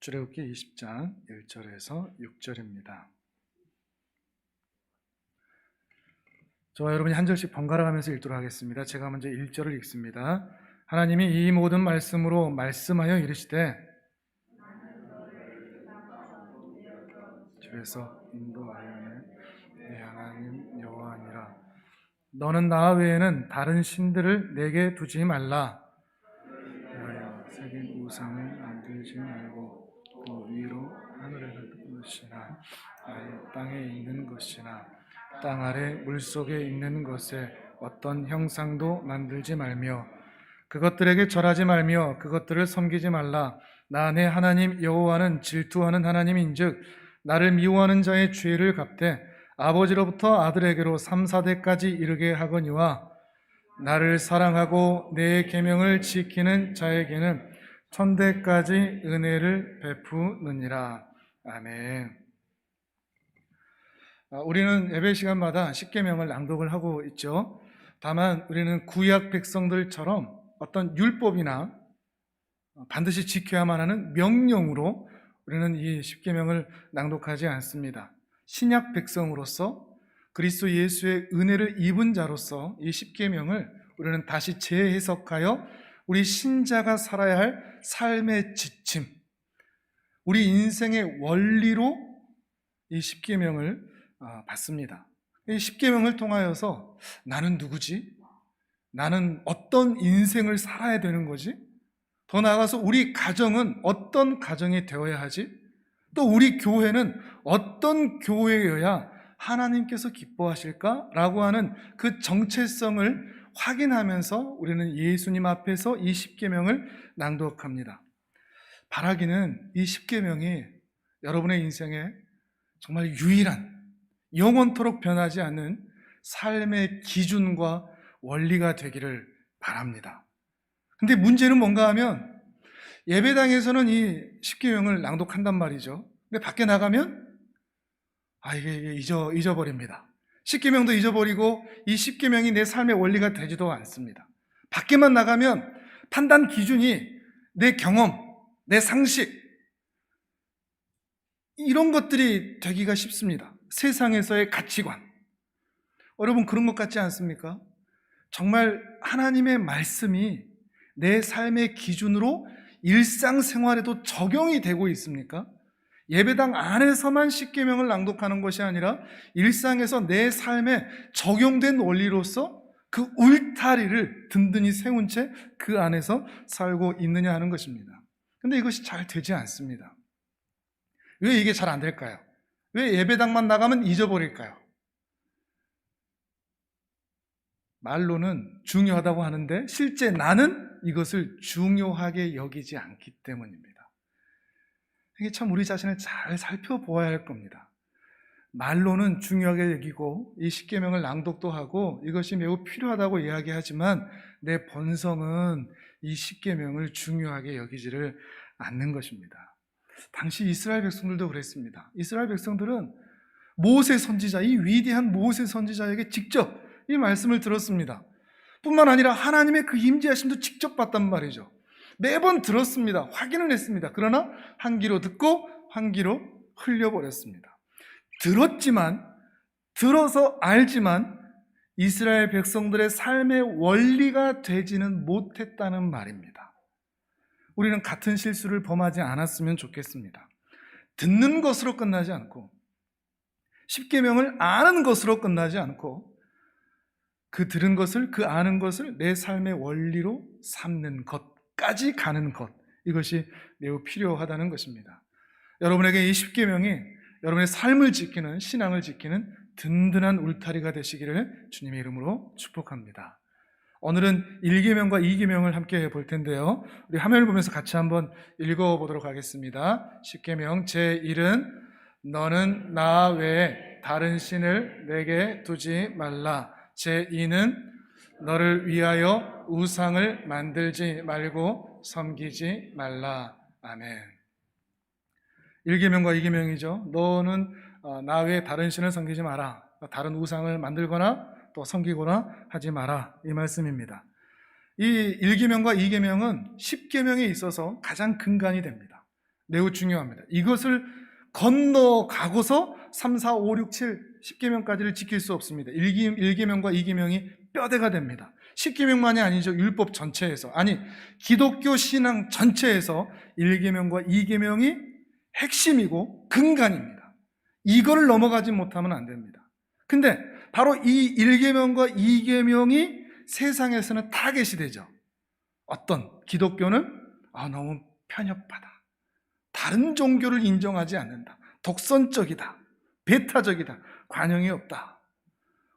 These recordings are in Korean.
출애굽기 20장 1절에서 6절입니다. 저와 여러분이 한 절씩 번갈아 가면서 읽도록 하겠습니다. 제가 먼저 1절을 읽습니다. 하나님이 이 모든 말씀으로 말씀하여 이르시되 집에서 인도하여내 내 하나님 여호와니라. 너는 나 외에는 다른 신들을 내게 두지 말라. 너의 새긴 우상을 만들지 말고 또 위로 하늘에 있는 것이나 아래 땅에 있는 것이나 땅 아래 물속에 있는 것에 어떤 형상도 만들지 말며 그것들에게 절하지 말며 그것들을 섬기지 말라. 나 내 하나님 여호와는 질투하는 하나님인즉 나를 미워하는 자의 죄를 갚되 아버지로부터 아들에게로 3, 4대까지 이르게 하거니와 나를 사랑하고 내 계명을 지키는 자에게는 1000대까지 은혜를 베푸느니라. 아멘. 우리는 예배 시간마다 십계명을 낭독을 하고 있죠. 다만 우리는 구약 백성들처럼 어떤 율법이나 반드시 지켜야만 하는 명령으로 우리는 이 십계명을 낭독하지 않습니다. 신약 백성으로서 그리스도 예수의 은혜를 입은 자로서 이 십계명을 우리는 다시 재해석하여 우리 신자가 살아야 할 삶의 지침, 우리 인생의 원리로 이 십계명을 받습니다. 이 십계명을 통하여서 나는 누구지? 나는 어떤 인생을 살아야 되는 거지? 더 나아가서 우리 가정은 어떤 가정이 되어야 하지? 또 우리 교회는 어떤 교회여야 하나님께서 기뻐하실까라고 하는 그 정체성을 확인하면서 우리는 예수님 앞에서 이 십계명을 낭독합니다. 바라기는 이 십계명이 여러분의 인생에 정말 유일한 영원토록 변하지 않는 삶의 기준과 원리가 되기를 바랍니다. 근데 문제는 뭔가 하면 예배당에서는 이 십계명을 낭독한단 말이죠. 근데 밖에 나가면 이게 잊어버립니다. 십계명도 잊어버리고 이 십계명이 내 삶의 원리가 되지도 않습니다. 밖에만 나가면 판단 기준이 내 경험, 내 상식 이런 것들이 되기가 쉽습니다. 세상에서의 가치관. 여러분 그런 것 같지 않습니까? 정말 하나님의 말씀이 내 삶의 기준으로 일상생활에도 적용이 되고 있습니까? 예배당 안에서만 십계명을 낭독하는 것이 아니라 일상에서 내 삶에 적용된 원리로서 그 울타리를 든든히 세운 채 그 안에서 살고 있느냐 하는 것입니다. 근데 이것이 잘 되지 않습니다. 왜 이게 잘 안 될까요? 왜 예배당만 나가면 잊어버릴까요? 말로는 중요하다고 하는데 실제 나는 이것을 중요하게 여기지 않기 때문입니다. 이게 참 우리 자신을 잘 살펴보아야 할 겁니다. 말로는 중요하게 여기고 이 십계명을 낭독도 하고 이것이 매우 필요하다고 이야기하지만 내 본성은 이 십계명을 중요하게 여기지를 않는 것입니다. 당시 이스라엘 백성들도 그랬습니다. 이스라엘 백성들은 모세 선지자, 이 위대한 모세 선지자에게 직접 이 말씀을 들었습니다. 뿐만 아니라 하나님의 그 임재하심도 직접 봤단 말이죠. 매번 들었습니다. 확인을 했습니다. 그러나 한 귀로 듣고 한 귀로 흘려버렸습니다. 들어서 알지만 이스라엘 백성들의 삶의 원리가 되지는 못했다는 말입니다. 우리는 같은 실수를 범하지 않았으면 좋겠습니다. 듣는 것으로 끝나지 않고 십계명을 아는 것으로 끝나지 않고 그 들은 것을, 그 아는 것을 내 삶의 원리로 삼는 것까지 가는 것, 이것이 매우 필요하다는 것입니다. 여러분에게 이 십계명이 여러분의 삶을 지키는, 신앙을 지키는 든든한 울타리가 되시기를 주님의 이름으로 축복합니다. 오늘은 1계명과 2계명을 함께 볼 텐데요. 우리 화면을 보면서 같이 한번 읽어보도록 하겠습니다. 십계명 제1은 너는 나 외에 다른 신을 내게 두지 말라. 제2는 너를 위하여 우상을 만들지 말고 섬기지 말라. 아멘. 1계명과 2계명이죠. 너는 나 외에 다른 신을 섬기지 마라. 다른 우상을 만들거나 또 섬기거나 하지 마라. 이 말씀입니다. 이 1계명과 2계명은 10계명에 있어서 가장 근간이 됩니다. 매우 중요합니다. 이것을 건너가고서 3, 4, 5, 6, 7, 10계명까지를 지킬 수 없습니다. 1계명과 2계명이 뼈대가 됩니다. 10계명만이 아니죠. 율법 전체에서, 아니 기독교 신앙 전체에서 1계명과 2계명이 핵심이고 근간입니다. 이거를 넘어가지 못하면 안 됩니다. 근데 바로 이 1계명과 2계명이 세상에서는 타겟이 되죠. 어떤 기독교는 너무 편협하다, 다른 종교를 인정하지 않는다, 독선적이다, 배타적이다, 관용이 없다.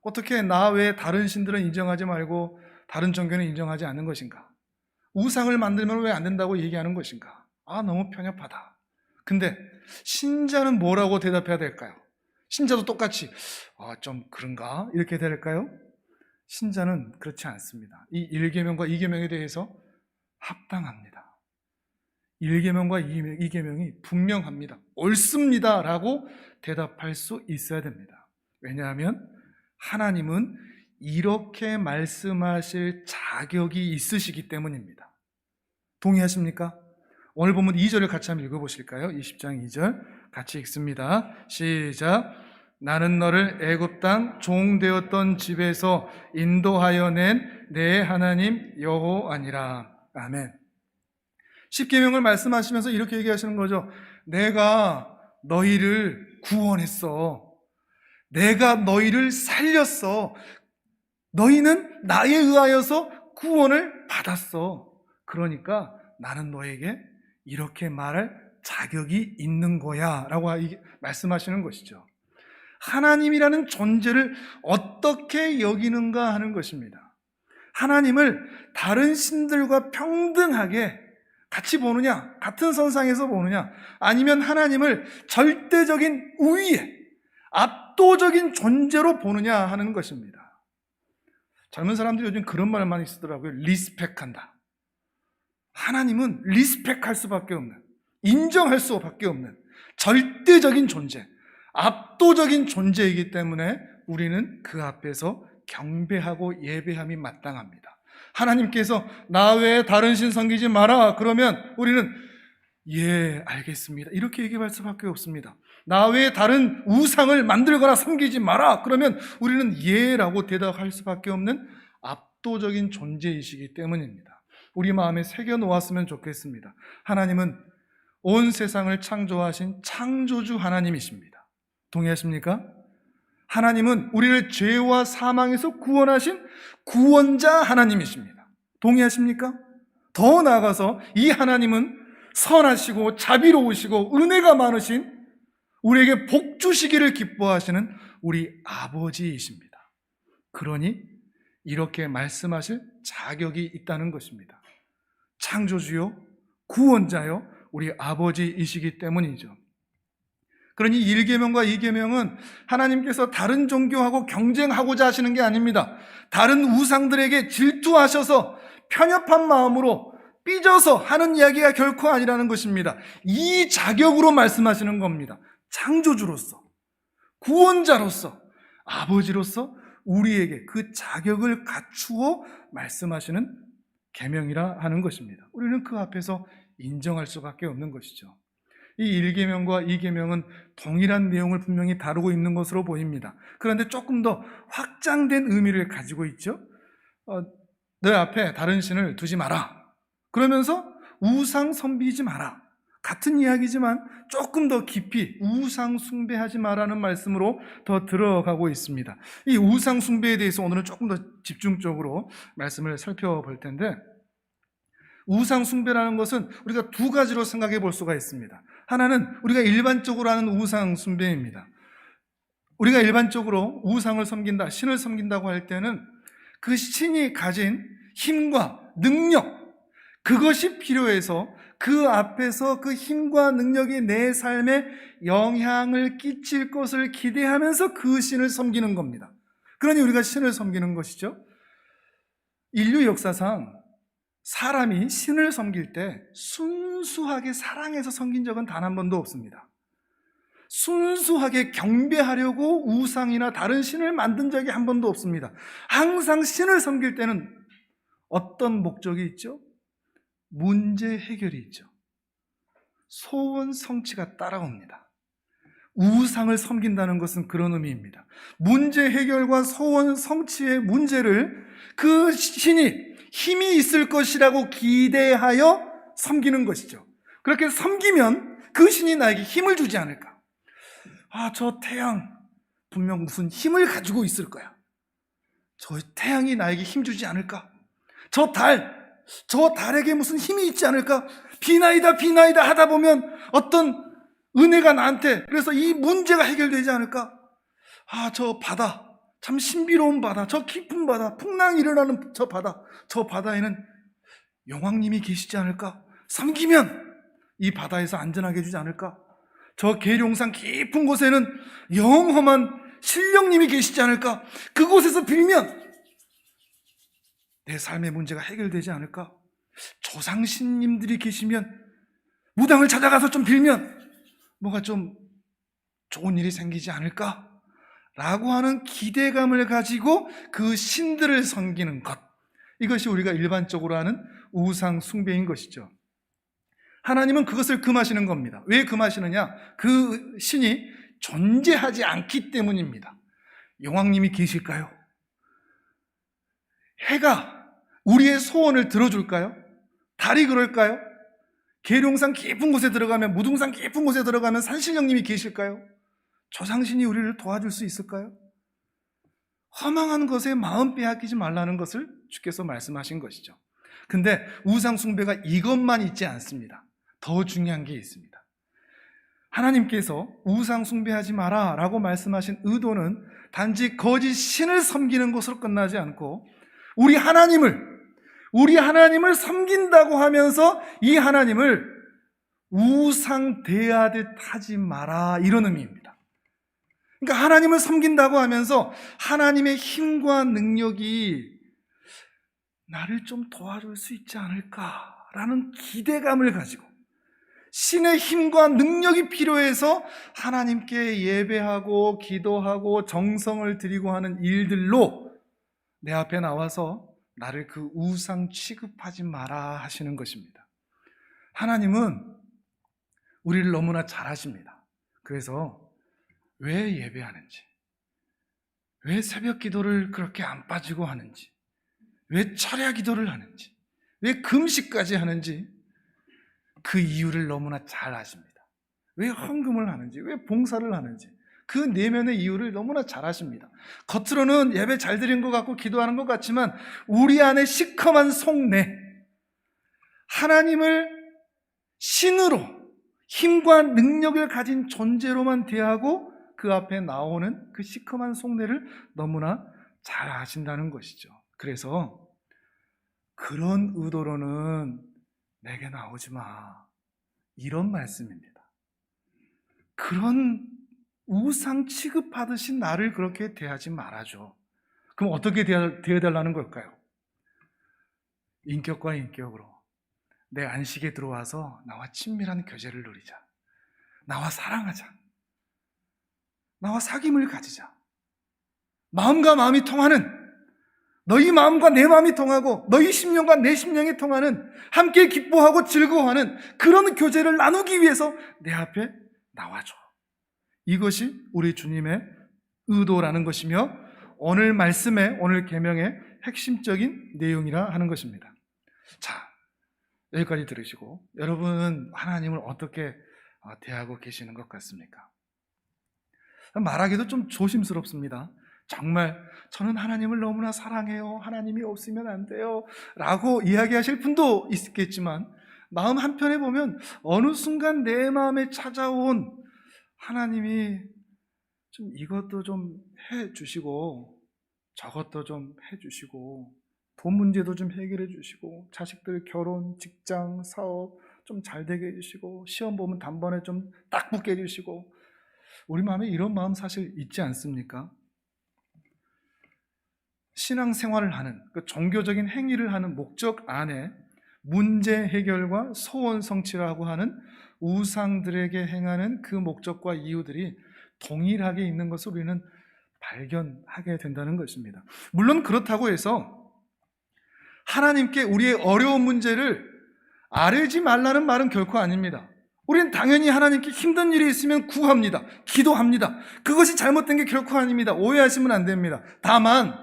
어떻게 나 외에 다른 신들은 인정하지 말고 다른 종교는 인정하지 않는 것인가? 우상을 만들면 왜 안 된다고 얘기하는 것인가? 너무 편협하다. 근데 신자는 뭐라고 대답해야 될까요? 신자도 똑같이 좀 그런가? 이렇게 될까요? 신자는 그렇지 않습니다. 이 1계명과 2계명에 대해서 합당합니다. 1계명과 2계명이 분명합니다. 옳습니다 라고 대답할 수 있어야 됩니다. 왜냐하면 하나님은 이렇게 말씀하실 자격이 있으시기 때문입니다. 동의하십니까? 오늘 본문 2절을 같이 한번 읽어보실까요? 20장 2절 같이 읽습니다. 시작. 나는 너를 애굽 땅 종 되었던 집에서 인도하여 낸 내 하나님 여호와니라. 아멘. 10계명을 말씀하시면서 이렇게 얘기하시는 거죠. 내가 너희를 구원했어. 내가 너희를 살렸어. 너희는 나에 의하여서 구원을 받았어. 그러니까 나는 너에게 이렇게 말할 자격이 있는 거야 라고 말씀하시는 것이죠. 하나님이라는 존재를 어떻게 여기는가 하는 것입니다. 하나님을 다른 신들과 평등하게 같이 보느냐, 같은 선상에서 보느냐, 아니면 하나님을 절대적인 우위에 압도적인 존재로 보느냐 하는 것입니다. 젊은 사람들이 요즘 그런 말 많이 쓰더라고요. 리스펙한다. 하나님은 리스펙할 수밖에 없는, 인정할 수밖에 없는 절대적인 존재, 압도적인 존재이기 때문에 우리는 그 앞에서 경배하고 예배함이 마땅합니다. 하나님께서 나 외에 다른 신 섬기지 마라 그러면 우리는 예 알겠습니다 이렇게 얘기할 수밖에 없습니다. 나 외에 다른 우상을 만들거나 섬기지 마라 그러면 우리는 예라고 대답할 수밖에 없는 압도적인 존재이시기 때문입니다. 우리 마음에 새겨놓았으면 좋겠습니다. 하나님은 온 세상을 창조하신 창조주 하나님이십니다. 동의하십니까? 하나님은 우리를 죄와 사망에서 구원하신 구원자 하나님이십니다. 동의하십니까? 더 나아가서 이 하나님은 선하시고 자비로우시고 은혜가 많으신 우리에게 복 주시기를 기뻐하시는 우리 아버지이십니다. 그러니 이렇게 말씀하실 자격이 있다는 것입니다. 창조주요, 구원자요, 우리 아버지이시기 때문이죠. 그러니 1계명과 2계명은 하나님께서 다른 종교하고 경쟁하고자 하시는 게 아닙니다. 다른 우상들에게 질투하셔서 편협한 마음으로 삐져서 하는 이야기가 결코 아니라는 것입니다. 이 자격으로 말씀하시는 겁니다. 창조주로서, 구원자로서, 아버지로서 우리에게 그 자격을 갖추어 말씀하시는 계명이라 하는 것입니다. 우리는 그 앞에서 인정할 수밖에 없는 것이죠. 이 1계명과 2계명은 동일한 내용을 분명히 다루고 있는 것으로 보입니다. 그런데 조금 더 확장된 의미를 가지고 있죠. 내 앞에 다른 신을 두지 마라. 그러면서 우상 섬기지 마라. 같은 이야기지만 조금 더 깊이 우상 숭배하지 마라는 말씀으로 더 들어가고 있습니다. 이 우상 숭배에 대해서 오늘은 조금 더 집중적으로 말씀을 살펴볼 텐데, 우상 숭배라는 것은 우리가 두 가지로 생각해 볼 수가 있습니다. 하나는 우리가 일반적으로 하는 우상 숭배입니다. 우리가 일반적으로 우상을 섬긴다, 신을 섬긴다고 할 때는 그 신이 가진 힘과 능력, 그것이 필요해서 그 앞에서 그 힘과 능력이 내 삶에 영향을 끼칠 것을 기대하면서 그 신을 섬기는 겁니다. 그러니 우리가 신을 섬기는 것이죠. 인류 역사상 사람이 신을 섬길 때 순수하게 사랑해서 섬긴 적은 단 한 번도 없습니다. 순수하게 경배하려고 우상이나 다른 신을 만든 적이 한 번도 없습니다. 항상 신을 섬길 때는 어떤 목적이 있죠? 문제 해결이 있죠. 소원 성취가 따라옵니다. 우상을 섬긴다는 것은 그런 의미입니다. 문제 해결과 소원 성취의 문제를 그 신이 힘이 있을 것이라고 기대하여 섬기는 것이죠. 그렇게 섬기면 그 신이 나에게 힘을 주지 않을까? 저 태양 분명 무슨 힘을 가지고 있을 거야. 저 태양이 나에게 힘 주지 않을까? 저 달에게 무슨 힘이 있지 않을까? 비나이다 하다 보면 어떤 은혜가 나한테, 그래서 이 문제가 해결되지 않을까? 저 바다, 참 신비로운 바다, 저 깊은 바다, 풍랑이 일어나는 저 바다에는 여왕님이 계시지 않을까? 섬기면 이 바다에서 안전하게 해주지 않을까? 저 계룡산 깊은 곳에는 영험한 신령님이 계시지 않을까? 그곳에서 빌면 내 삶의 문제가 해결되지 않을까? 조상신님들이 계시면 무당을 찾아가서 좀 빌면 뭐가 좀 좋은 일이 생기지 않을까? 라고 하는 기대감을 가지고 그 신들을 섬기는 것, 이것이 우리가 일반적으로 하는 우상 숭배인 것이죠. 하나님은 그것을 금하시는 겁니다. 왜 금하시느냐? 그 신이 존재하지 않기 때문입니다. 여왕님이 계실까요? 해가 우리의 소원을 들어줄까요? 달이 그럴까요? 계룡산 깊은 곳에 들어가면, 무등산 깊은 곳에 들어가면 산신령님이 계실까요? 조상신이 우리를 도와줄 수 있을까요? 허망한 것에 마음 빼앗기지 말라는 것을 주께서 말씀하신 것이죠. 근데 우상 숭배가 이것만 있지 않습니다. 더 중요한 게 있습니다. 하나님께서 우상 숭배하지 마라 라고 말씀하신 의도는 단지 거짓 신을 섬기는 것으로 끝나지 않고 우리 하나님을 섬긴다고 하면서 이 하나님을 우상 대하듯 하지 마라, 이런 의미입니다. 그러니까 하나님을 섬긴다고 하면서 하나님의 힘과 능력이 나를 좀 도와줄 수 있지 않을까라는 기대감을 가지고 신의 힘과 능력이 필요해서 하나님께 예배하고 기도하고 정성을 들이고 하는 일들로 내 앞에 나와서 나를 그 우상 취급하지 마라 하시는 것입니다. 하나님은 우리를 너무나 잘 아십니다. 그래서 왜 예배하는지, 왜 새벽 기도를 그렇게 안 빠지고 하는지, 왜 철야 기도를 하는지, 왜 금식까지 하는지 그 이유를 너무나 잘 아십니다. 왜 헌금을 하는지, 왜 봉사를 하는지 그 내면의 이유를 너무나 잘 아십니다. 겉으로는 예배 잘 드린 것 같고 기도하는 것 같지만 우리 안에 시커먼 속내, 하나님을 신으로 힘과 능력을 가진 존재로만 대하고 그 앞에 나오는 그 시커먼 속내를 너무나 잘 아신다는 것이죠. 그래서 그런 의도로는 내게 나오지 마, 이런 말씀입니다. 그런 우상 취급하듯이 나를 그렇게 대하지 말아줘. 그럼 어떻게 대해달라는 걸까요? 인격과 인격으로 내 안식에 들어와서 나와 친밀한 교제를 누리자. 나와 사랑하자. 나와 사귐을 가지자. 마음과 마음이 통하는, 너희 마음과 내 마음이 통하고 너희 심령과 내 심령이 통하는, 함께 기뻐하고 즐거워하는 그런 교제를 나누기 위해서 내 앞에 나와줘. 이것이 우리 주님의 의도라는 것이며 오늘 말씀의, 오늘 계명의 핵심적인 내용이라 하는 것입니다. 자, 여기까지 들으시고 여러분은 하나님을 어떻게 대하고 계시는 것 같습니까? 말하기도 좀 조심스럽습니다. 정말 저는 하나님을 너무나 사랑해요, 하나님이 없으면 안 돼요 라고 이야기하실 분도 있겠지만 마음 한편에 보면 어느 순간 내 마음에 찾아온 하나님이 좀 이것도 좀 해주시고 저것도 좀 해주시고 돈 문제도 좀 해결해 주시고 자식들 결혼, 직장, 사업 좀 잘 되게 해주시고 시험 보면 단번에 좀 딱 붙게 해주시고, 우리 마음에 이런 마음 사실 있지 않습니까? 신앙생활을 하는, 그 종교적인 행위를 하는 목적 안에 문제 해결과 소원 성취라고 하는 우상들에게 행하는 그 목적과 이유들이 동일하게 있는 것을 우리는 발견하게 된다는 것입니다. 물론 그렇다고 해서 하나님께 우리의 어려운 문제를 아뢰지 말라는 말은 결코 아닙니다. 우리는 당연히 하나님께 힘든 일이 있으면 구합니다. 기도합니다. 그것이 잘못된 게 결코 아닙니다. 오해하시면 안 됩니다. 다만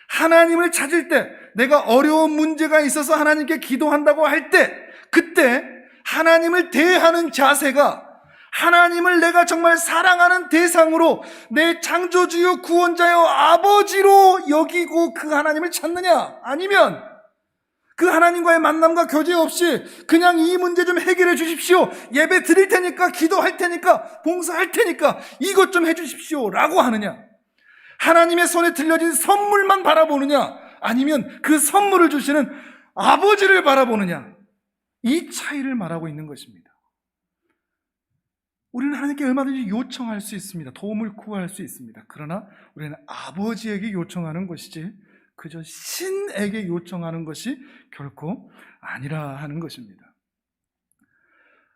하나님을 찾을 때, 내가 어려운 문제가 있어서 하나님께 기도한다고 할 때, 그때 하나님을 대하는 자세가 하나님을 내가 정말 사랑하는 대상으로, 내 창조주요 구원자요 아버지로 여기고 그 하나님을 찾느냐, 아니면 그 하나님과의 만남과 교제 없이 그냥 이 문제 좀 해결해 주십시오, 예배 드릴 테니까, 기도할 테니까, 봉사할 테니까 이것 좀 해주십시오 라고 하느냐, 하나님의 손에 들려진 선물만 바라보느냐, 아니면 그 선물을 주시는 아버지를 바라보느냐, 이 차이를 말하고 있는 것입니다. 우리는 하나님께 얼마든지 요청할 수 있습니다. 도움을 구할 수 있습니다. 그러나 우리는 아버지에게 요청하는 것이지 그저 신에게 요청하는 것이 결코 아니라 하는 것입니다.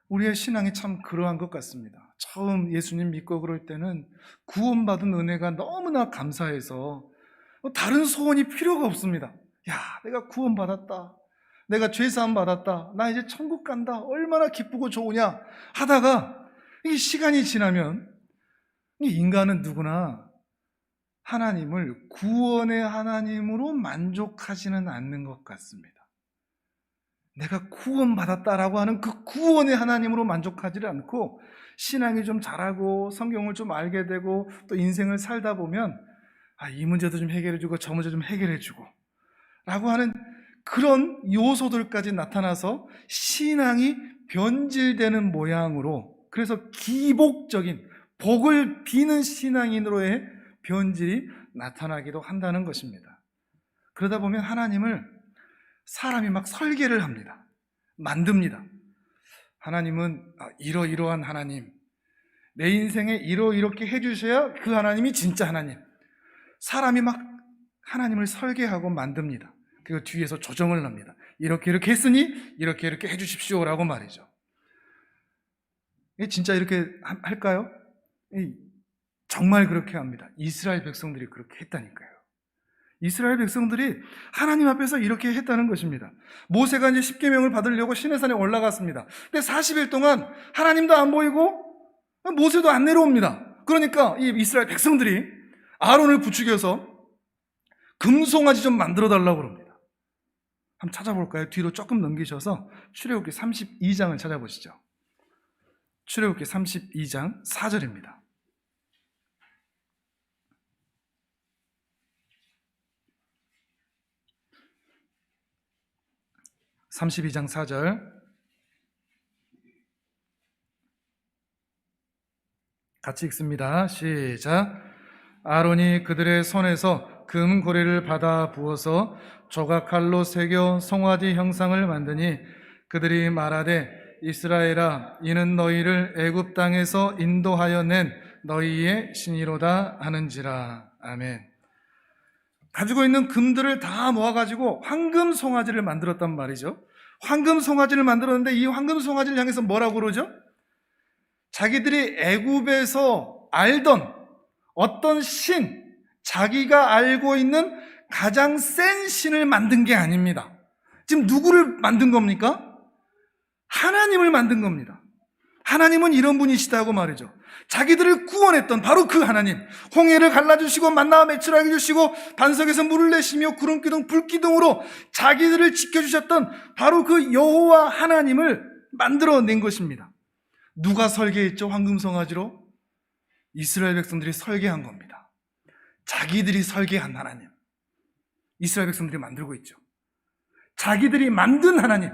우리의 신앙이 참 그러한 것 같습니다. 처음 예수님 믿고 그럴 때는 구원받은 은혜가 너무나 감사해서 다른 소원이 필요가 없습니다. 야, 내가 구원받았다, 내가 죄사함 받았다, 나 이제 천국 간다, 얼마나 기쁘고 좋으냐 하다가 이 시간이 지나면 이 인간은 누구나 하나님을 구원의 하나님으로 만족하지는 않는 것 같습니다. 내가 구원받았다라고 하는 그 구원의 하나님으로 만족하지를 않고, 신앙이 좀 자라고 성경을 좀 알게 되고 또 인생을 살다 보면 이 문제도 좀 해결해주고 저 문제 좀 해결해주고 라고 하는 그런 요소들까지 나타나서 신앙이 변질되는 모양으로, 그래서 기복적인 복을 비는 신앙인으로의 변질이 나타나기도 한다는 것입니다. 그러다 보면 하나님을 사람이 막 설계를 합니다. 만듭니다. 하나님은 이러이러한 하나님, 내 인생에 이렇게 해주셔야 그 하나님이 진짜 하나님. 사람이 막 하나님을 설계하고 만듭니다. 그리고 뒤에서 조정을 합니다. 이렇게 했으니 이렇게 해주십시오 라고 말이죠. 진짜 이렇게 할까요? 정말 그렇게 합니다. 이스라엘 백성들이 그렇게 했다니까요. 이스라엘 백성들이 하나님 앞에서 이렇게 했다는 것입니다. 모세가 이제 십계명을 받으려고 시내산에 올라갔습니다. 근데 40일 동안 하나님도 안 보이고 모세도 안 내려옵니다. 그러니까 이 이스라엘 백성들이 아론을 부추겨서 금송아지 좀 만들어 달라고 그럽니다. 한번 찾아볼까요? 뒤로 조금 넘기셔서 출애굽기 32장을 찾아보시죠. 출애굽기 32장 4절입니다. 32장 4절 같이 읽습니다. 시작. 아론이 그들의 손에서 금고리를 받아 부어서 조각칼로 새겨 송아지 형상을 만드니 그들이 말하되 이스라엘아, 이는 너희를 애굽 땅에서 인도하여 낸 너희의 신이로다 하는지라. 아멘. 가지고 있는 금들을 다 모아가지고 황금 송아지를 만들었단 말이죠. 황금 송아지를 만들었는데 이 황금 송아지를 향해서 뭐라고 그러죠? 자기들이 애굽에서 알던 어떤 신, 자기가 알고 있는 가장 센 신을 만든 게 아닙니다. 지금 누구를 만든 겁니까? 하나님을 만든 겁니다. 하나님은 이런 분이시다고 말이죠. 자기들을 구원했던 바로 그 하나님, 홍해를 갈라주시고 만나와 매출하게 해주시고 반석에서 물을 내시며 구름기둥 불기둥으로 자기들을 지켜주셨던 바로 그 여호와 하나님을 만들어낸 것입니다. 누가 설계했죠? 황금송아지로? 이스라엘 백성들이 설계한 겁니다. 자기들이 설계한 하나님, 이스라엘 백성들이 만들고 있죠. 자기들이 만든 하나님,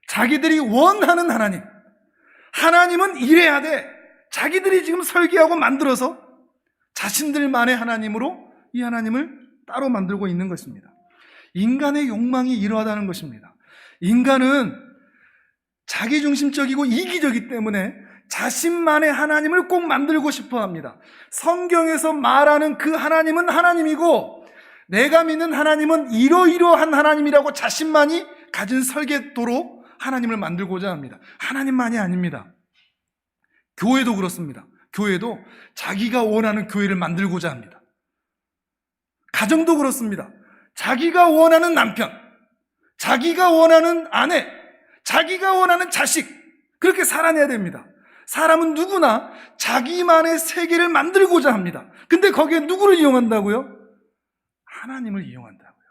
자기들이 원하는 하나님, 하나님은 이래야 돼. 자기들이 지금 설계하고 만들어서 자신들만의 하나님으로 이 하나님을 따로 만들고 있는 것입니다. 인간의 욕망이 이러하다는 것입니다. 인간은 자기중심적이고 이기적이기 때문에 자신만의 하나님을 꼭 만들고 싶어 합니다. 성경에서 말하는 그 하나님은 하나님이고 내가 믿는 하나님은 이러이러한 하나님이라고 자신만이 가진 설계도로 하나님을 만들고자 합니다. 하나님만이 아닙니다. 교회도 그렇습니다. 교회도 자기가 원하는 교회를 만들고자 합니다. 가정도 그렇습니다. 자기가 원하는 남편, 자기가 원하는 아내, 자기가 원하는 자식, 그렇게 살아내야 됩니다. 사람은 누구나 자기만의 세계를 만들고자 합니다. 근데 거기에 누구를 이용한다고요? 하나님을 이용한다고요.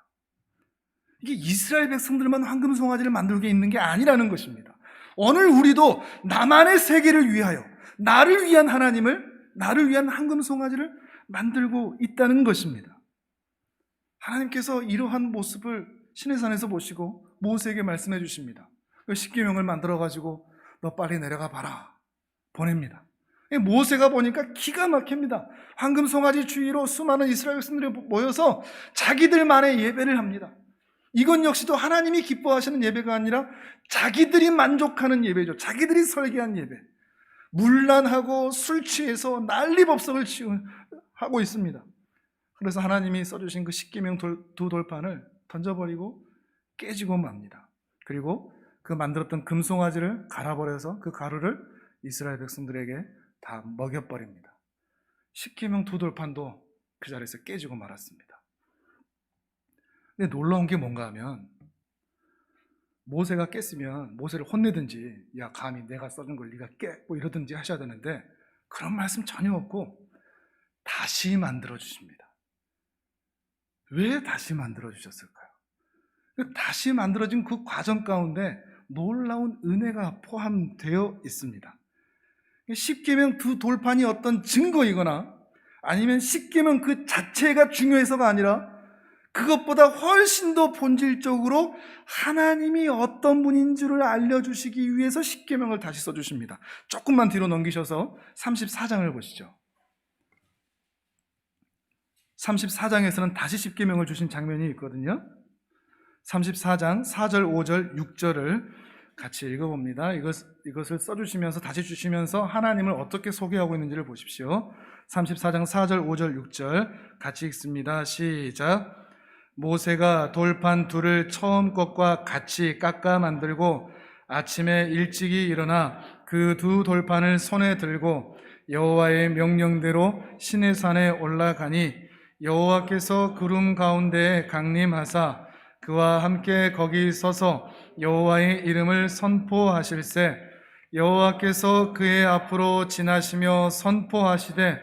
이게 이스라엘 백성들만 황금 송아지를 만들고 있는 게 아니라는 것입니다. 오늘 우리도 나만의 세계를 위하여 나를 위한 하나님을, 나를 위한 황금 송아지를 만들고 있다는 것입니다. 하나님께서 이러한 모습을 시내산에서 보시고 모세에게 말씀해 주십니다. 그 십계명을 만들어 가지고 너 빨리 내려가 봐라 보냅니다. 모세가 보니까 기가 막힙니다. 황금 송아지 주위로 수많은 이스라엘 백성들이 모여서 자기들만의 예배를 합니다. 이건 역시도 하나님이 기뻐하시는 예배가 아니라 자기들이 만족하는 예배죠. 자기들이 설계한 예배. 문란하고 술 취해서 난리법석을 하고 있습니다. 그래서 하나님이 써주신 그 십계명 두 돌판을 던져버리고 깨지고 맙니다. 그리고 그 만들었던 금송아지를 갈아버려서 그 가루를 이스라엘 백성들에게 다 먹여버립니다. 십계명 두 돌판도 그 자리에서 깨지고 말았습니다. 근데 놀라운 게 뭔가 하면 모세가 깼으면 모세를 혼내든지 야 감히 내가 써준 걸 네가 깨 뭐 이러든지 하셔야 되는데 그런 말씀 전혀 없고 다시 만들어 주십니다. 왜 다시 만들어 주셨을까요? 다시 만들어진 그 과정 가운데 놀라운 은혜가 포함되어 있습니다. 십계명 두 돌판이 어떤 증거이거나 아니면 십계명 그 자체가 중요해서가 아니라 그것보다 훨씬 더 본질적으로 하나님이 어떤 분인 줄을 알려주시기 위해서 십계명을 다시 써주십니다. 조금만 뒤로 넘기셔서 34장을 보시죠. 34장에서는 다시 십계명을 주신 장면이 있거든요. 34장 4절, 5절, 6절을 같이 읽어봅니다. 이것을 써주시면서 다시 주시면서 하나님을 어떻게 소개하고 있는지를 보십시오. 34장 4절, 5절, 6절 같이 읽습니다. 시작. 모세가 돌판 둘을 처음 것과 같이 깎아 만들고 아침에 일찍이 일어나 그 두 돌판을 손에 들고 여호와의 명령대로 시내산에 올라가니 여호와께서 구름 가운데에 강림하사 그와 함께 거기 서서 여호와의 이름을 선포하실세 여호와께서 그의 앞으로 지나시며 선포하시되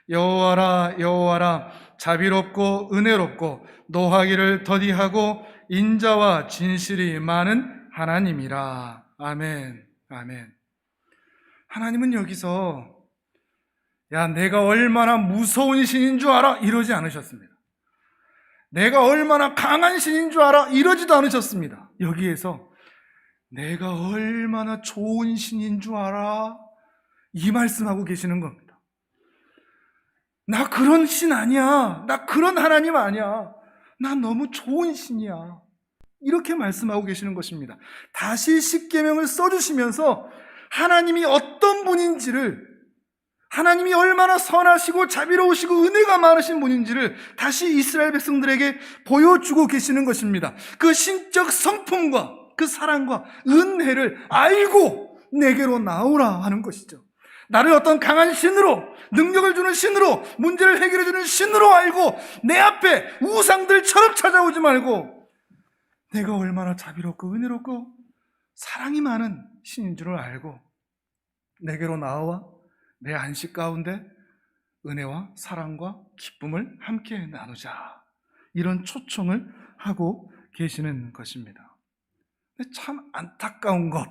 여호와라 여호와라 자비롭고 은혜롭고 노하기를 더디하고 인자와 진실이 많은 하나님이라. 아멘. 아멘. 하나님은 여기서 야 내가 얼마나 무서운 신인 줄 알아? 이러지 않으셨습니다. 내가 얼마나 강한 신인 줄 알아? 이러지도 않으셨습니다. 여기에서 내가 얼마나 좋은 신인 줄 알아? 이 말씀하고 계시는 겁니다. 나 그런 신 아니야. 나 그런 하나님 아니야. 나 너무 좋은 신이야. 이렇게 말씀하고 계시는 것입니다. 다시 십계명을 써주시면서 하나님이 어떤 분인지를, 하나님이 얼마나 선하시고 자비로우시고 은혜가 많으신 분인지를 다시 이스라엘 백성들에게 보여주고 계시는 것입니다. 그 신적 성품과 그 사랑과 은혜를 알고 내게로 나오라 하는 것이죠. 나를 어떤 강한 신으로, 능력을 주는 신으로, 문제를 해결해 주는 신으로 알고 내 앞에 우상들처럼 찾아오지 말고 내가 얼마나 자비롭고 은혜롭고 사랑이 많은 신인 줄을 알고 내게로 나와 내 안식 가운데 은혜와 사랑과 기쁨을 함께 나누자. 이런 초청을 하고 계시는 것입니다. 근데 참 안타까운 것,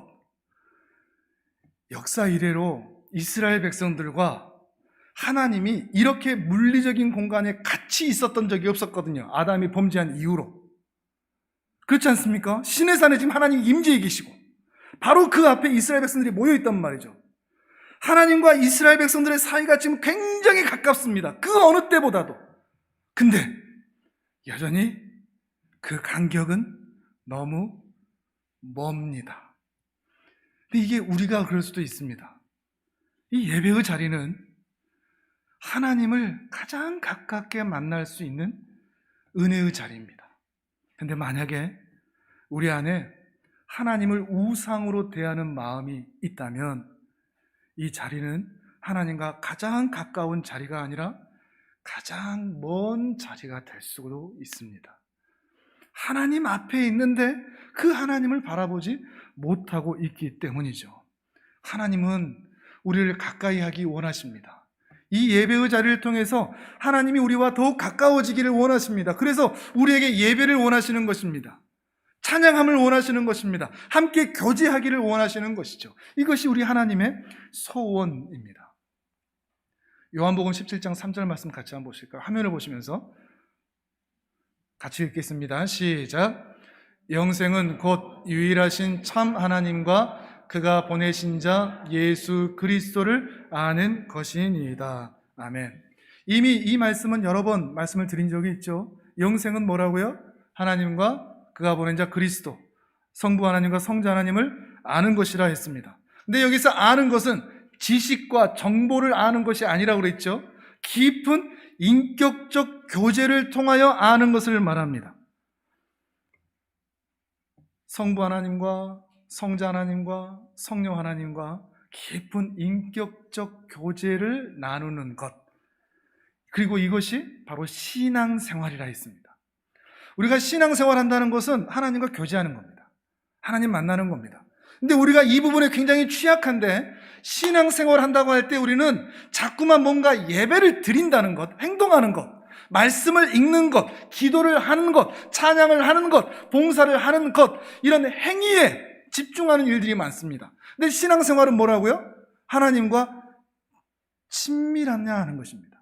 역사 이래로 이스라엘 백성들과 하나님이 이렇게 물리적인 공간에 같이 있었던 적이 없었거든요. 아담이 범죄한 이후로. 그렇지 않습니까? 시내산에 지금 하나님이 임재해 계시고 바로 그 앞에 이스라엘 백성들이 모여있단 말이죠. 하나님과 이스라엘 백성들의 사이가 지금 굉장히 가깝습니다. 그 어느 때보다도. 근데 여전히 그 간격은 너무 멉니다. 근데 이게 우리가 그럴 수도 있습니다. 이 예배의 자리는 하나님을 가장 가깝게 만날 수 있는 은혜의 자리입니다. 근데 만약에 우리 안에 하나님을 우상으로 대하는 마음이 있다면 이 자리는 하나님과 가장 가까운 자리가 아니라 가장 먼 자리가 될 수도 있습니다. 하나님 앞에 있는데 그 하나님을 바라보지 못하고 있기 때문이죠. 하나님은 우리를 가까이 하기 원하십니다. 이 예배의 자리를 통해서 하나님이 우리와 더욱 가까워지기를 원하십니다. 그래서 우리에게 예배를 원하시는 것입니다. 찬양함을 원하시는 것입니다. 함께 교제하기를 원하시는 것이죠. 이것이 우리 하나님의 소원입니다. 요한복음 17장 3절 말씀 같이 한번 보실까요? 화면을 보시면서 같이 읽겠습니다. 시작. 영생은 곧 유일하신 참 하나님과 그가 보내신 자 예수 그리스도를 아는 것이니이다. 아멘. 이미 이 말씀은 여러 번 말씀을 드린 적이 있죠. 영생은 뭐라고요? 하나님과 그가 보낸 자 그리스도, 성부 하나님과 성자 하나님을 아는 것이라 했습니다. 근데 여기서 아는 것은 지식과 정보를 아는 것이 아니라고 그랬죠. 깊은 인격적 교제를 통하여 아는 것을 말합니다. 성부 하나님과 성자 하나님과 성령 하나님과 깊은 인격적 교제를 나누는 것, 그리고 이것이 바로 신앙생활이라 했습니다. 우리가 신앙생활 한다는 것은 하나님과 교제하는 겁니다. 하나님 만나는 겁니다. 근데 우리가 이 부분에 굉장히 취약한데, 신앙생활 한다고 할 때 우리는 자꾸만 뭔가 예배를 드린다는 것, 행동하는 것, 말씀을 읽는 것, 기도를 하는 것, 찬양을 하는 것, 봉사를 하는 것, 이런 행위에 집중하는 일들이 많습니다. 근데 신앙생활은 뭐라고요? 하나님과 친밀하냐 하는 것입니다.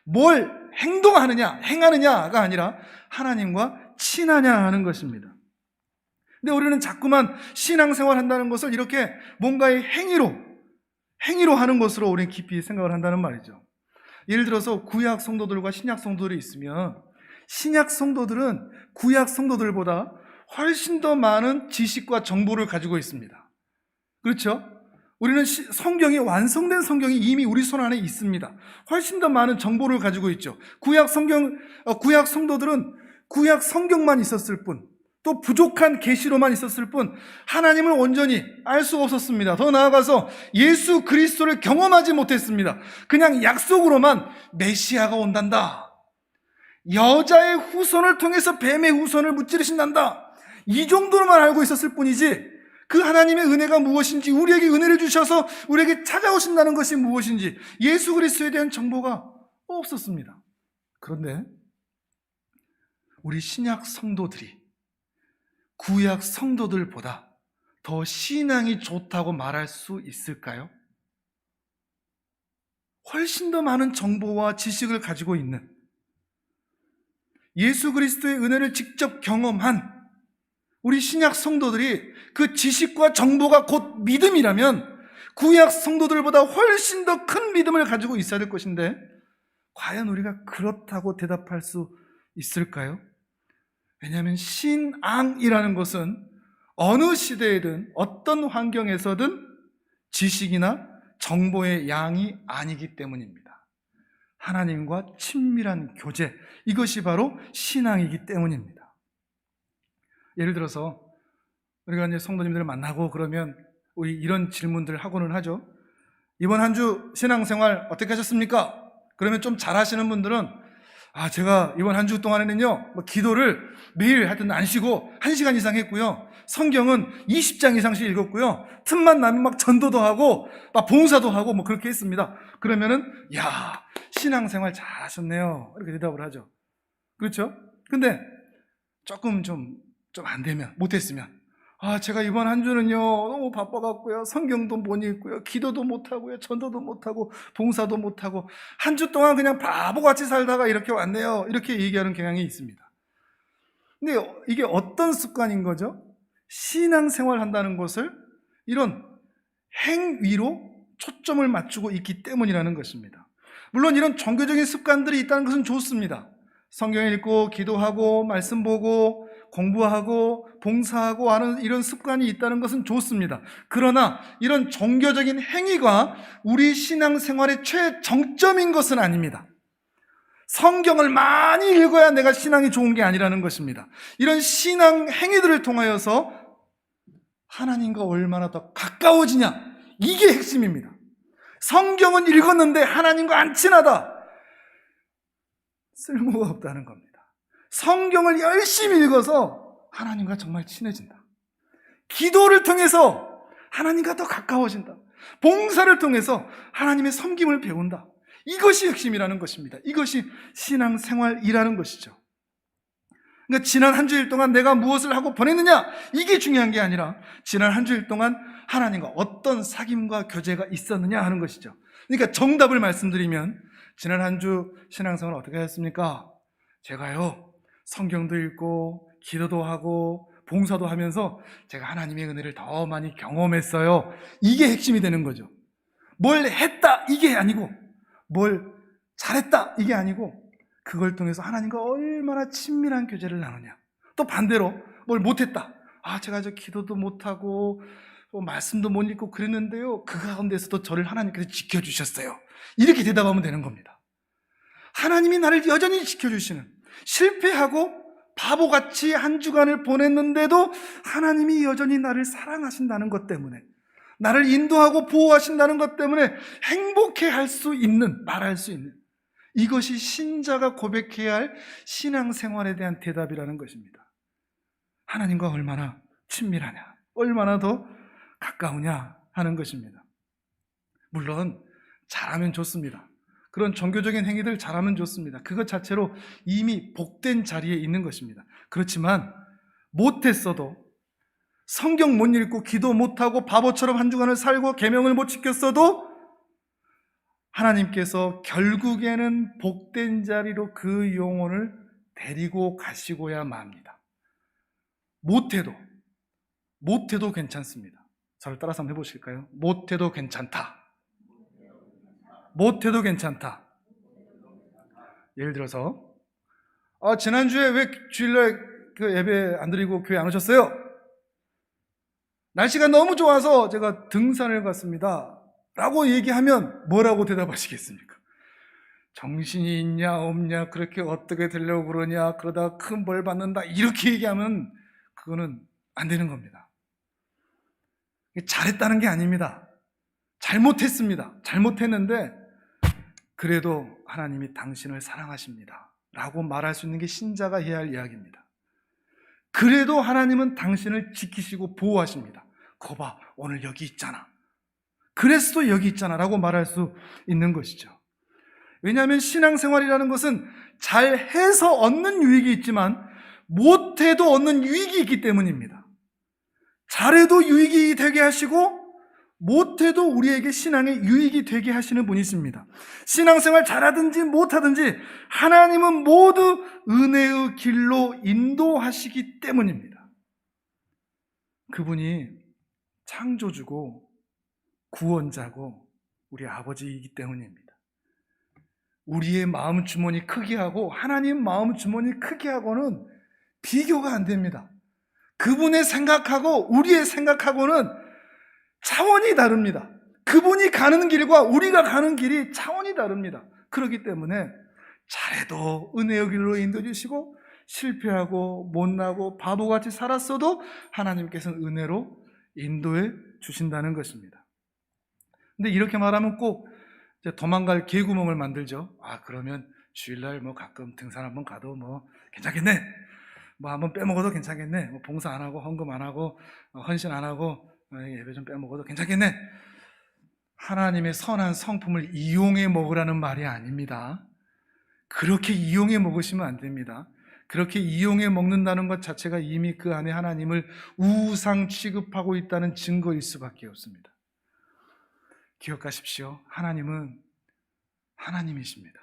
뭘 행동하느냐, 행하느냐가 아니라 하나님과 친하냐 하는 것입니다. 근데 우리는 자꾸만 신앙생활 한다는 것을 이렇게 뭔가의 행위로 하는 것으로 우리는 깊이 생각을 한다는 말이죠. 예를 들어서 구약 성도들과 신약 성도들이 있으면, 신약 성도들은 구약 성도들보다 훨씬 더 많은 지식과 정보를 가지고 있습니다. 그렇죠? 우리는 성경이, 완성된 성경이 이미 우리 손 안에 있습니다. 훨씬 더 많은 정보를 가지고 있죠. 구약 성도들은 구약 성경만 있었을 뿐, 또 부족한 계시로만 있었을 뿐, 하나님을 온전히 알 수가 없었습니다. 더 나아가서 예수 그리스도를 경험하지 못했습니다. 그냥 약속으로만 메시아가 온단다, 여자의 후손을 통해서 뱀의 후손을 무찌르신단다, 이 정도로만 알고 있었을 뿐이지, 그 하나님의 은혜가 무엇인지, 우리에게 은혜를 주셔서 우리에게 찾아오신다는 것이 무엇인지, 예수 그리스도에 대한 정보가 없었습니다. 그런데 우리 신약 성도들이 구약 성도들보다 더 신앙이 좋다고 말할 수 있을까요? 훨씬 더 많은 정보와 지식을 가지고 있는, 예수 그리스도의 은혜를 직접 경험한 우리 신약 성도들이 그 지식과 정보가 곧 믿음이라면 구약 성도들보다 훨씬 더 큰 믿음을 가지고 있어야 될 것인데, 과연 우리가 그렇다고 대답할 수 있을까요? 왜냐하면 신앙이라는 것은 어느 시대에든 어떤 환경에서든 지식이나 정보의 양이 아니기 때문입니다. 하나님과 친밀한 교제, 이것이 바로 신앙이기 때문입니다. 예를 들어서 우리가 이제 성도님들을 만나고 그러면 우리 이런 질문들을 하고는 하죠. 이번 한 주 신앙생활 어떻게 하셨습니까? 그러면 좀 잘하시는 분들은, 제가 이번 한 주 동안에는요, 기도를 매일 하여튼 안 쉬고 1시간 이상 했고요, 성경은 20장 이상씩 읽었고요, 틈만 나면 막 전도도 하고 막 봉사도 하고 뭐 그렇게 했습니다. 그러면은, 야, 신앙생활 잘하셨네요, 이렇게 대답을 하죠. 그렇죠? 근데 조금 좀 안 되면, 못했으면, 제가 이번 한 주는요 너무 바빠갖고요, 성경도 못 읽고요, 기도도 못하고요, 전도도 못하고 봉사도 못하고 한 주 동안 그냥 바보같이 살다가 이렇게 왔네요, 이렇게 얘기하는 경향이 있습니다. 근데 이게 어떤 습관인 거죠? 신앙생활 한다는 것을 이런 행위로 초점을 맞추고 있기 때문이라는 것입니다. 물론 이런 종교적인 습관들이 있다는 것은 좋습니다. 성경 읽고 기도하고 말씀 보고 공부하고 봉사하고 하는 이런 습관이 있다는 것은 좋습니다. 그러나 이런 종교적인 행위가 우리 신앙생활의 최정점인 것은 아닙니다. 성경을 많이 읽어야 내가 신앙이 좋은 게 아니라는 것입니다. 이런 신앙 행위들을 통하여서 하나님과 얼마나 더 가까워지냐, 이게 핵심입니다. 성경은 읽었는데 하나님과 안 친하다, 쓸모가 없다는 겁니다. 성경을 열심히 읽어서 하나님과 정말 친해진다, 기도를 통해서 하나님과 더 가까워진다, 봉사를 통해서 하나님의 섬김을 배운다. 이것이 핵심이라는 것입니다. 이것이 신앙생활이라는 것이죠. 그러니까 지난 한 주일 동안 내가 무엇을 하고 보냈느냐, 이게 중요한 게 아니라 지난 한 주일 동안 하나님과 어떤 사귐과 교제가 있었느냐 하는 것이죠. 그러니까 정답을 말씀드리면, 지난 한 주 신앙생활 어떻게 하셨습니까? 제가요, 성경도 읽고 기도도 하고 봉사도 하면서 제가 하나님의 은혜를 더 많이 경험했어요. 이게 핵심이 되는 거죠. 뭘 했다 이게 아니고, 뭘 잘했다 이게 아니고, 그걸 통해서 하나님과 얼마나 친밀한 교제를 나누냐. 또 반대로 뭘 못했다, 제가 기도도 못하고 말씀도 못 읽고 그랬는데요, 그 가운데서도 저를 하나님께서 지켜주셨어요. 이렇게 대답하면 되는 겁니다. 하나님이 나를 여전히 지켜주시는, 실패하고 바보같이 한 주간을 보냈는데도 하나님이 여전히 나를 사랑하신다는 것 때문에, 나를 인도하고 보호하신다는 것 때문에 행복해할 수 있는, 말할 수 있는, 이것이 신자가 고백해야 할 신앙생활에 대한 대답이라는 것입니다. 하나님과 얼마나 친밀하냐, 얼마나 더 가까우냐 하는 것입니다. 물론 잘하면 좋습니다. 그런 종교적인 행위들 잘하면 좋습니다. 그것 자체로 이미 복된 자리에 있는 것입니다. 그렇지만 못했어도, 성경 못 읽고 기도 못하고 바보처럼 한 주간을 살고 계명을 못 지켰어도 하나님께서 결국에는 복된 자리로 그 영혼을 데리고 가시고야 맙니다. 못해도 괜찮습니다. 저를 따라서 한번 해보실까요? 못해도 괜찮다. 못해도 괜찮다. 예를 들어서, 지난주에 왜 주일날 그 예배 안 드리고 교회 안 오셨어요? 날씨가 너무 좋아서 제가 등산을 갔습니다 라고 얘기하면 뭐라고 대답하시겠습니까? 정신이 있냐 없냐, 그렇게 어떻게 되려고 그러냐, 그러다 큰 벌 받는다, 이렇게 얘기하면 그거는 안 되는 겁니다. 잘했다는 게 아닙니다. 잘못했습니다. 잘못했는데 그래도 하나님이 당신을 사랑하십니다 라고 말할 수 있는 게 신자가 해야 할 이야기입니다. 그래도 하나님은 당신을 지키시고 보호하십니다. 거봐, 오늘 여기 있잖아, 그래서도 여기 있잖아 라고 말할 수 있는 것이죠. 왜냐하면 신앙생활이라는 것은 잘해서 얻는 유익이 있지만 못해도 얻는 유익이 있기 때문입니다. 잘해도 유익이 되게 하시고 못해도 우리에게 신앙의 유익이 되게 하시는 분이십니다. 신앙생활 잘하든지 못하든지 하나님은 모두 은혜의 길로 인도하시기 때문입니다. 그분이 창조주고 구원자고 우리 아버지이기 때문입니다. 우리의 마음 주머니 크게 하고 하나님 마음 주머니 크게 하고는 비교가 안 됩니다. 그분의 생각하고 우리의 생각하고는 차원이 다릅니다. 그분이 가는 길과 우리가 가는 길이 차원이 다릅니다. 그렇기 때문에 잘해도 은혜의 길로 인도해주시고 실패하고 못나고 바보같이 살았어도 하나님께서는 은혜로 인도해 주신다는 것입니다. 근데 이렇게 말하면 꼭 도망갈 개구멍을 만들죠. 그러면 주일날 가끔 등산 한번 가도 괜찮겠네, 한번 빼먹어도 괜찮겠네, 봉사 안 하고 헌금 안 하고 헌신 안 하고 예배 좀 빼먹어도 괜찮겠네. 하나님의 선한 성품을 이용해 먹으라는 말이 아닙니다. 그렇게 이용해 먹으시면 안 됩니다. 그렇게 이용해 먹는다는 것 자체가 이미 그 안에 하나님을 우상 취급하고 있다는 증거일 수밖에 없습니다. 기억하십시오. 하나님은 하나님이십니다.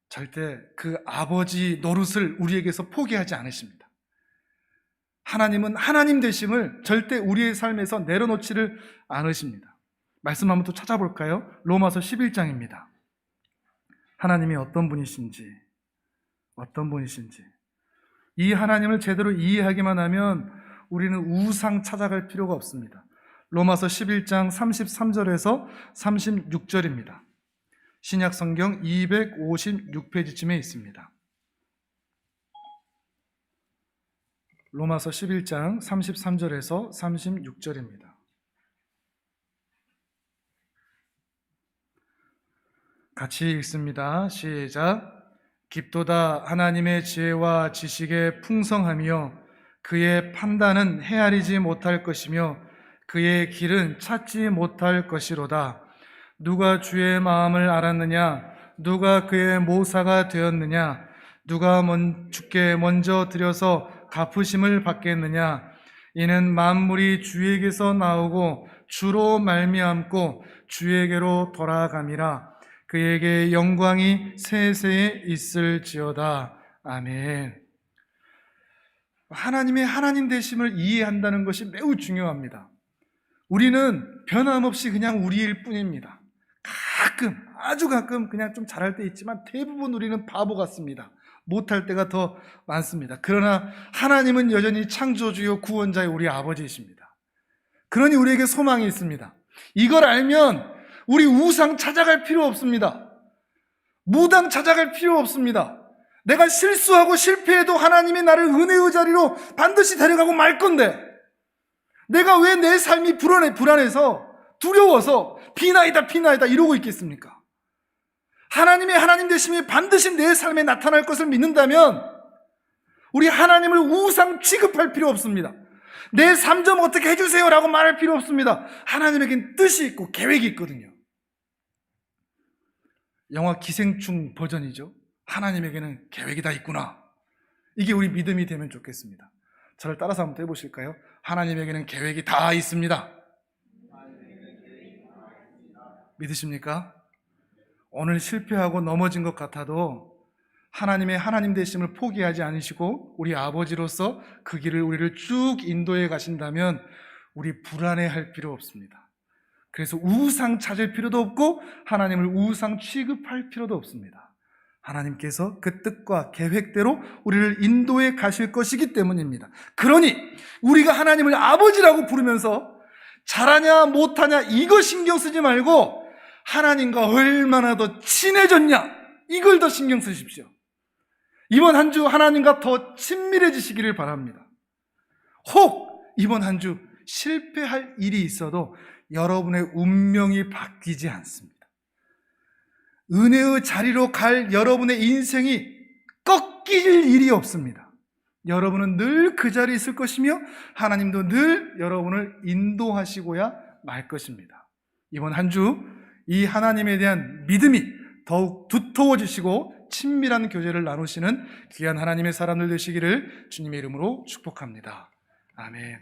절대 그 아버지 노릇을 우리에게서 포기하지 않으십니다. 하나님은 하나님 되심을 절대 우리의 삶에서 내려놓지를 않으십니다. 말씀 한번 또 찾아볼까요? 로마서 11장입니다. 하나님이 어떤 분이신지 이 하나님을 제대로 이해하기만 하면 우리는 우상 찾아갈 필요가 없습니다. 로마서 11장 33절에서 36절입니다. 신약 성경 256페이지쯤에 있습니다. 로마서 11장 33절에서 36절입니다. 같이 읽습니다. 시작. 깊도다 하나님의 지혜와 지식의 풍성하며 그의 판단은 헤아리지 못할 것이며 그의 길은 찾지 못할 것이로다. 누가 주의 마음을 알았느냐? 누가 그의 모사가 되었느냐? 누가 주께 먼저 드려서 갚으심을 받겠느냐? 이는 만물이 주에게서 나오고 주로 말미암고 주에게로 돌아감이라. 그에게 영광이 세세에 있을지어다. 아멘. 하나님의 하나님 되심을 이해한다는 것이 매우 중요합니다. 우리는 변함없이 그냥 우리일 뿐입니다. 가끔, 아주 가끔 그냥 좀 잘할 때 있지만 대부분 우리는 바보 같습니다. 못할 때가 더 많습니다. 그러나 하나님은 여전히 창조주요 구원자의 우리 아버지이십니다. 그러니 우리에게 소망이 있습니다. 이걸 알면 우리 우상 찾아갈 필요 없습니다. 무당 찾아갈 필요 없습니다. 내가 실수하고 실패해도 하나님이 나를 은혜의 자리로 반드시 데려가고 말 건데, 내가 왜 내 삶이 불안해서 두려워서 비나이다 이러고 있겠습니까? 하나님의 하나님 되심이 반드시 내 삶에 나타날 것을 믿는다면 우리 하나님을 우상 취급할 필요 없습니다. 내 삶 좀 어떻게 해주세요 라고 말할 필요 없습니다. 하나님에겐 뜻이 있고 계획이 있거든요. 영화 기생충 버전이죠. 하나님에게는 계획이 다 있구나. 이게 우리 믿음이 되면 좋겠습니다. 저를 따라서 한번 해보실까요? 하나님에게는 계획이 다 있습니다. 믿으십니까? 오늘 실패하고 넘어진 것 같아도 하나님의 하나님 되심을 포기하지 않으시고 우리 아버지로서 그 길을 우리를 쭉 인도해 가신다면 우리 불안해할 필요 없습니다. 그래서 우상 찾을 필요도 없고 하나님을 우상 취급할 필요도 없습니다. 하나님께서 그 뜻과 계획대로 우리를 인도해 가실 것이기 때문입니다. 그러니 우리가 하나님을 아버지라고 부르면서 잘하냐 못하냐 이거 신경 쓰지 말고 하나님과 얼마나 더 친해졌냐 이걸 더 신경 쓰십시오. 이번 한 주 하나님과 더 친밀해지시기를 바랍니다. 혹 이번 한 주 실패할 일이 있어도 여러분의 운명이 바뀌지 않습니다. 은혜의 자리로 갈 여러분의 인생이 꺾일 일이 없습니다. 여러분은 늘 그 자리에 있을 것이며 하나님도 늘 여러분을 인도하시고야 말 것입니다. 이번 한 주 이 하나님에 대한 믿음이 더욱 두터워지시고 친밀한 교제를 나누시는 귀한 하나님의 사람들 되시기를 주님의 이름으로 축복합니다. 아멘.